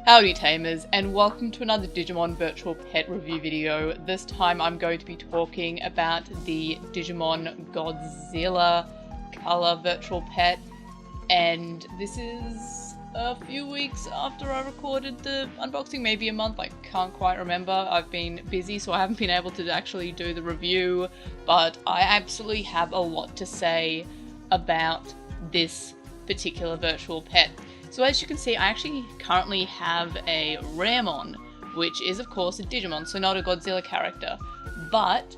Howdy Tamers, and welcome to another Digimon virtual pet review video. This time I'm going to be talking about the Digimon Godzilla color virtual pet, and this is a few weeks after I recorded the unboxing, maybe a month, I can't quite remember. I've been busy so I haven't been able to actually do the review, but I absolutely have a lot to say about this particular virtual pet. So as you can see, I actually currently have a Ramon, which is of course a Digimon, so not a Godzilla character. But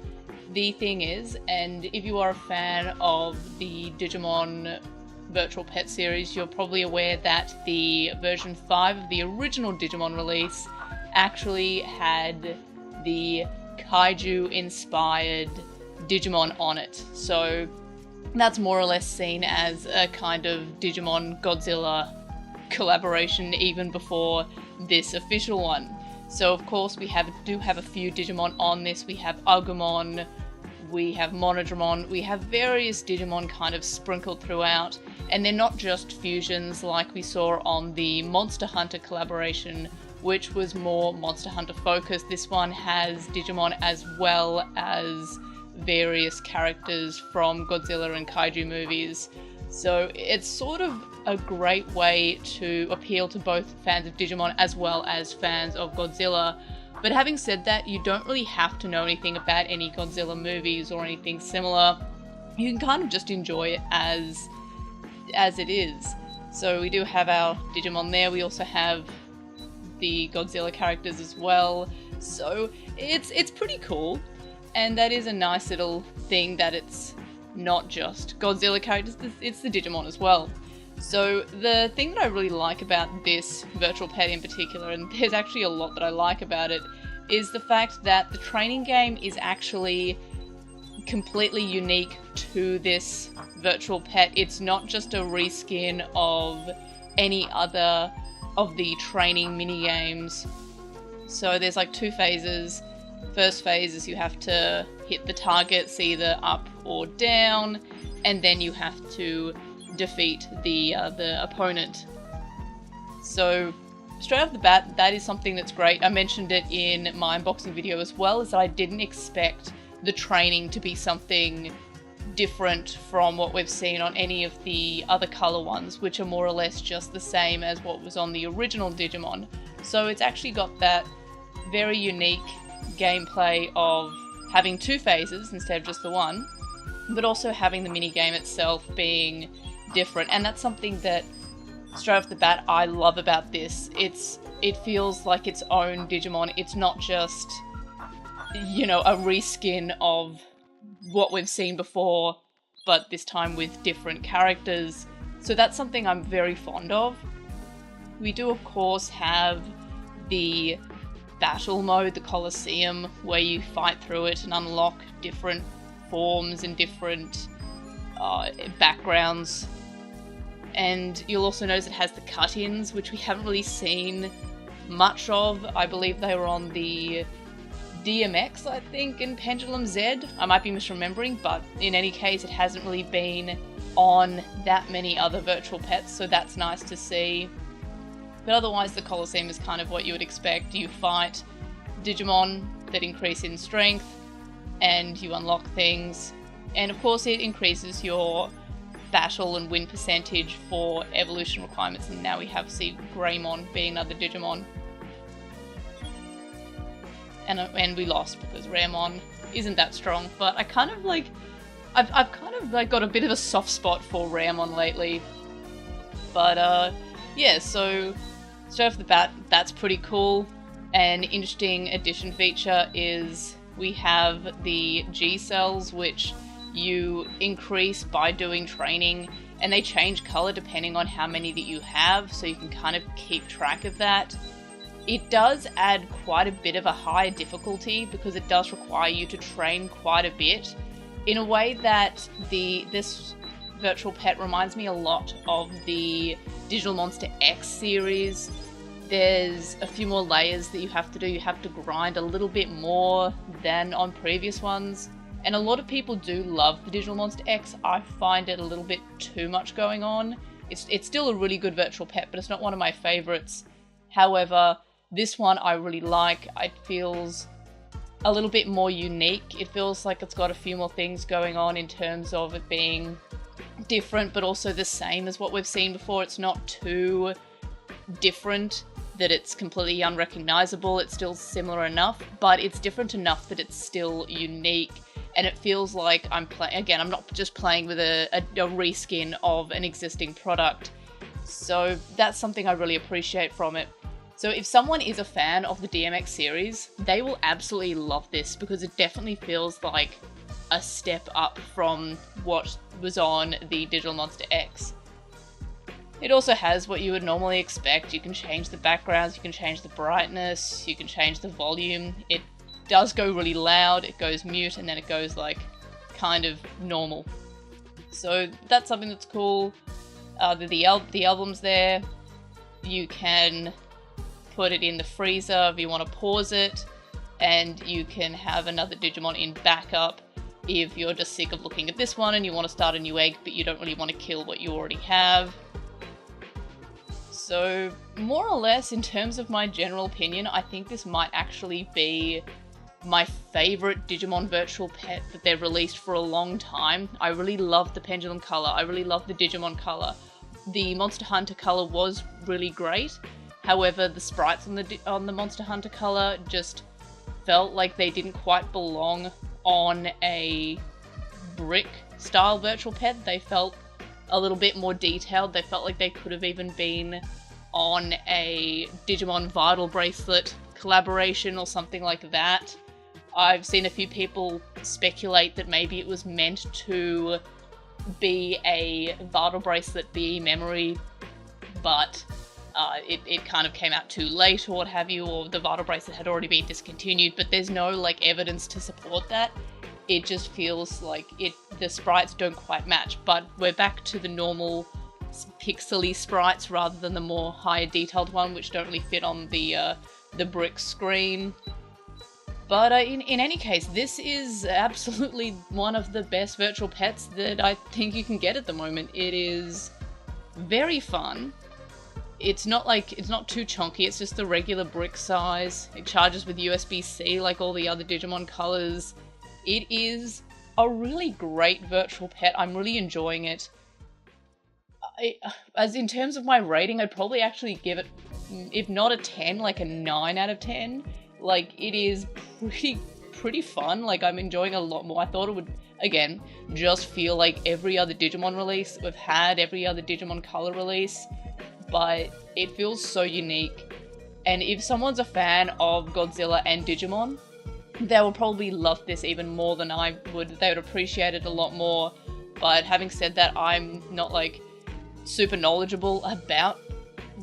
the thing is, and if you are a fan of the Digimon virtual pet series, you're probably aware that the version 5 of the original Digimon release actually had the kaiju inspired Digimon on it. So that's more or less seen as a kind of Digimon Godzilla collaboration even before this official one. So of course we do have a few Digimon on this. We have Agumon, we have Monodramon, we have various Digimon kind of sprinkled throughout, and they're not just fusions like we saw on the Monster Hunter collaboration, which was more Monster Hunter focused. This one has Digimon as well as various characters from Godzilla and Kaiju movies. So it's sort of a great way to appeal to both fans of Digimon as well as fans of Godzilla. But having said that, you don't really have to know anything about any Godzilla movies or anything similar. You can kind of just enjoy it as it is. So we do have our Digimon there. We also have the Godzilla characters as well. So it's pretty cool. And that is a nice little thing that it's not just Godzilla characters, it's the Digimon as well. So the thing that I really like about this virtual pet in particular, and there's actually a lot that I like about it, is the fact that the training game is actually completely unique to this virtual pet. It's not just a reskin of any other of the training mini-games. So there's like two phases. First phase is you have to hit the targets either up or down, and then you have to defeat the opponent. So straight off the bat, that is something that's great. I mentioned it in my unboxing video as well, is that I didn't expect the training to be something different from what we've seen on any of the other color ones, which are more or less just the same as what was on the original Digimon. So it's actually got that very unique gameplay of having two phases instead of just the one, but also having the mini game itself being different. And that's something that straight off the bat I love about this. It feels like its own Digimon. It's not just, you know, a reskin of what we've seen before, but this time with different characters. So that's something I'm very fond of. We do of course have the battle mode, the Coliseum, where you fight through it and unlock different forms and different backgrounds. And you'll also notice it has the cut-ins, which we haven't really seen much of. I believe they were on the DMX, I think, in Pendulum Z. I might be misremembering, but in any case, it hasn't really been on that many other virtual pets, so that's nice to see. But otherwise, the Coliseum is kind of what you would expect. You fight Digimon that increase in strength, and you unlock things. And of course, it increases your battle and win percentage for evolution requirements. And now we have Greymon being another Digimon. And we lost because Ramon isn't that strong. But I kind of like, I've kind of like got a bit of a soft spot for Ramon lately. But yeah, so straight off the bat, that's pretty cool. An interesting addition feature is we have the G cells, which you increase by doing training, and they change color depending on how many that you have, so you can kind of keep track of that. It does add quite a bit of a high difficulty because it does require you to train quite a bit, in a way that this virtual pet reminds me a lot of the Digital Monster X series. There's a few more layers that you have to do. You have to grind a little bit more than on previous ones. And a lot of people do love the Digital Monster X. I find it a little bit too much going on. It's still a really good virtual pet, but it's not one of my favorites. However, this one I really like. It feels a little bit more unique. It feels like it's got a few more things going on in terms of it being different, but also the same as what we've seen before. It's not too different that it's completely unrecognizable. It's still similar enough, but it's different enough that it's still unique. And it feels like I'm playing, again, I'm not just playing with a reskin of an existing product. So that's something I really appreciate from it. So if someone is a fan of the DMX series, they will absolutely love this, because it definitely feels like a step up from what was on the Digital Monster X. It also has what you would normally expect. You can change the backgrounds, you can change the brightness, you can change the volume. It does go really loud, it goes mute, and then it goes like kind of normal. So that's something that's cool. The album's there. You can put it in the freezer if you want to pause it, and you can have another Digimon in backup if you're just sick of looking at this one and you want to start a new egg but you don't really want to kill what you already have. So more or less, in terms of my general opinion, I think this might actually be my favourite Digimon virtual pet that they've released for a long time. I really love the Pendulum colour, I really love the Digimon colour. The Monster Hunter colour was really great. However, the sprites on the Monster Hunter colour just felt like they didn't quite belong on a brick style virtual pet. They felt a little bit more detailed. They felt like they could have even been on a Digimon Vital Bracelet collaboration or something like that. I've seen a few people speculate that maybe it was meant to be a Vital Bracelet BE memory, but it kind of came out too late or what have you, or the Vital Bracelet had already been discontinued, but there's no like evidence to support that. It just feels like the sprites don't quite match, but we're back to the normal pixely sprites rather than the more higher detailed one, which don't really fit on the brick screen. But in any case, this is absolutely one of the best virtual pets that I think you can get at the moment. It is very fun. It's not too chunky, it's just the regular brick size. It charges with USB-C like all the other Digimon colors. It is a really great virtual pet. I'm really enjoying it. As in terms of my rating, I'd probably actually give it, if not a 10, like a 9 out of 10. Like, it is pretty fun. Like, I'm enjoying a lot more. I thought it would, again, just feel like every other Digimon release we've had, every other Digimon color release, but it feels so unique. And if someone's a fan of Godzilla and Digimon, they will probably love this even more than I would. They would appreciate it a lot more. But having said that, I'm not like super knowledgeable about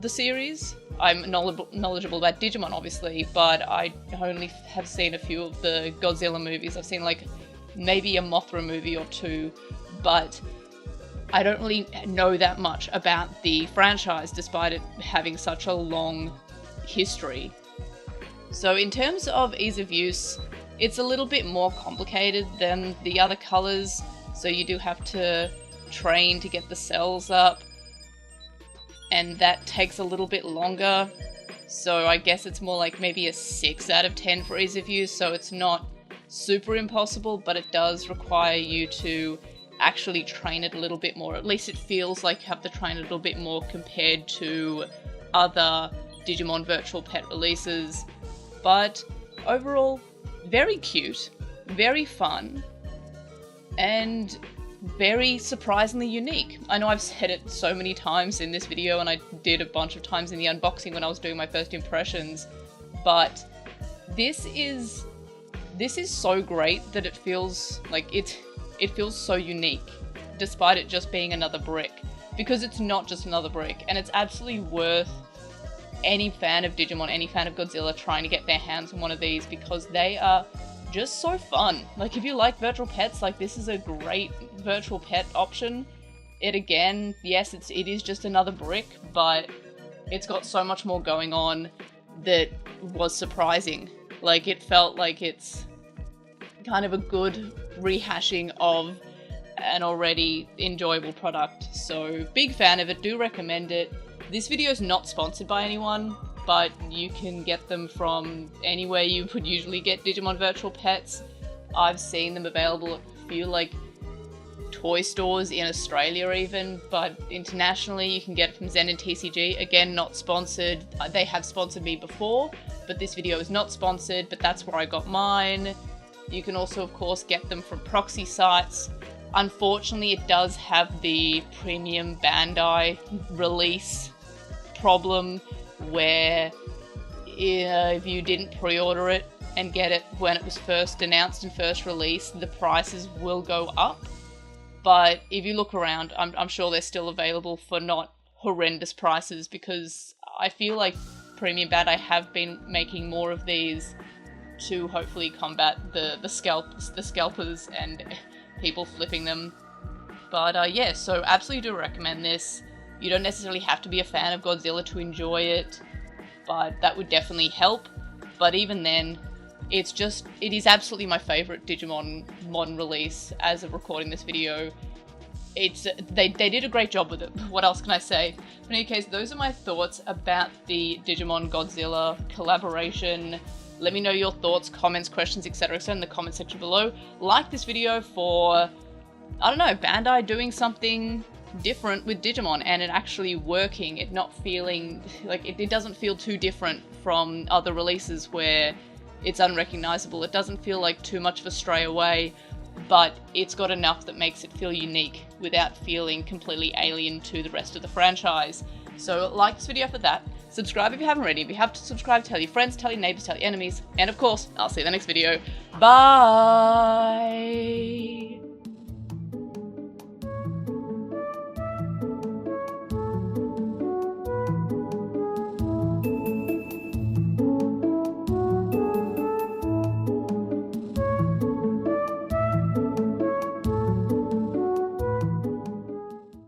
the series. I'm knowledgeable about Digimon, obviously, but I only have seen a few of the Godzilla movies. I've seen like maybe a Mothra movie or two, but I don't really know that much about the franchise, despite it having such a long history. So in terms of ease of use, it's a little bit more complicated than the other colors, so you do have to train to get the cells up, and that takes a little bit longer. So I guess it's more like maybe a 6 out of 10 for ease of use, so it's not super impossible, but it does require you to actually train it a little bit more. At least it feels like you have to train it a little bit more compared to other Digimon virtual pet releases. But overall, very cute, very fun, and very surprisingly unique. I know I've said it so many times in this video, and I did a bunch of times in the unboxing when I was doing my first impressions, but this is so great that it feels like it feels so unique, despite it just being another brick, because it's not just another brick, and it's absolutely worth any fan of Digimon, any fan of Godzilla trying to get their hands on one of these, because they are just so fun. Like, if you like virtual pets, like, this is a great virtual pet option. It again, yes, it is just another brick, but it's got so much more going on that was surprising. Like, it felt like it's kind of a good rehashing of an already enjoyable product. So, big fan of it, do recommend it. This video is not sponsored by anyone. but you can get them from anywhere you would usually get Digimon virtual pets. I've seen them available at a few like toy stores in Australia even, but internationally you can get it from Zen and TCG. Again, not sponsored. They have sponsored me before, but this video is not sponsored, but that's where I got mine. You can also, of course, get them from proxy sites. Unfortunately, it does have the premium Bandai release problem where if you didn't pre-order it and get it when it was first announced and first released, the prices will go up. But if you look around, I'm sure they're still available for not horrendous prices, because I feel like Premium Bandai have been making more of these to hopefully combat the scalpers and people flipping them. But yeah, so absolutely do recommend this. You don't necessarily have to be a fan of Godzilla to enjoy it, but that would definitely help. But even then, it is absolutely my favourite Digimon Mon release as of recording this video. They did a great job with it. What else can I say? In any case, those are my thoughts about the Digimon Godzilla collaboration. Let me know your thoughts, comments, questions, etc. in the comment section below. Like this video for, I don't know, Bandai doing something different with Digimon and it actually working, it not feeling like it doesn't feel too different from other releases where it's unrecognizable. It doesn't feel like too much of a stray away, but it's got enough that makes it feel unique without feeling completely alien to the rest of the franchise. So like this video for that. Subscribe if you haven't already. If you have to subscribe, tell your friends, tell your neighbors, tell your enemies. And of course, I'll see you in the next video. Bye!